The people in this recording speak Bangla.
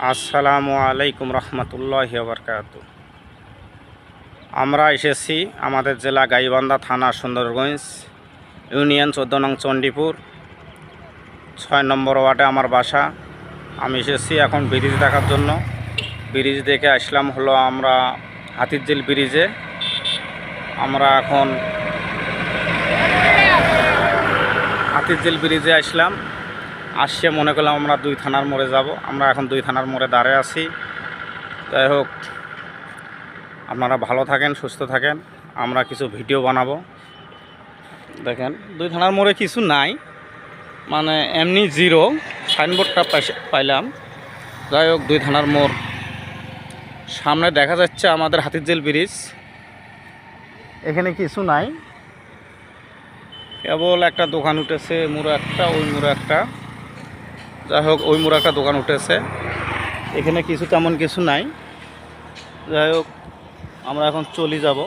আসসালামু আলাইকুম রহমতুল্লাহি ওয়া বারাকাতুহু। আমরা এসেছি আমাদের জেলা গাইবান্ধা থানা সুন্দরগঞ্জ ইউনিয়ন 14 নং চণ্ডীপুর 6 নম্বর ওয়ার্ডে আমার বাসা। আমি এসেছি এখন ব্রিজ দেখার জন্য। ব্রিজ দেখে আসলাম হলো আমরা হাতিরঝিল ব্রিজে। আমরা এখন হাতিরঝিল ব্রিজে আসলাম। আসছে মনে করলাম আমরা 2 থানার মোড়ে যাব। আমরা এখন 2 থানার মোড়ে দাঁড়িয়ে আছি। যাই হোক, আপনারা ভালো থাকেন, সুস্থ থাকেন। আমরা কিছু ভিডিও বানাবো। দেখেন 2 থানার মোড়ে কিছু নাই, মানে এমনি জিরো সাইনবোর্ডটা পাইলাম। যাই হোক, 2 থানার মোড় সামনে দেখা যাচ্ছে আমাদের হাতিরঝিল ব্রিজ। এখানে কিছু নাই, কেবল একটা দোকান উঠেছে, মোড়ে একটা, ওই মোড়ে একটা। যাই হোক, ওই মোড়ে একটা দোকান উঠেছে, এখানে কিছু তেমন কিছু নাই। যাই হোক, আমরা এখন চলে যাব।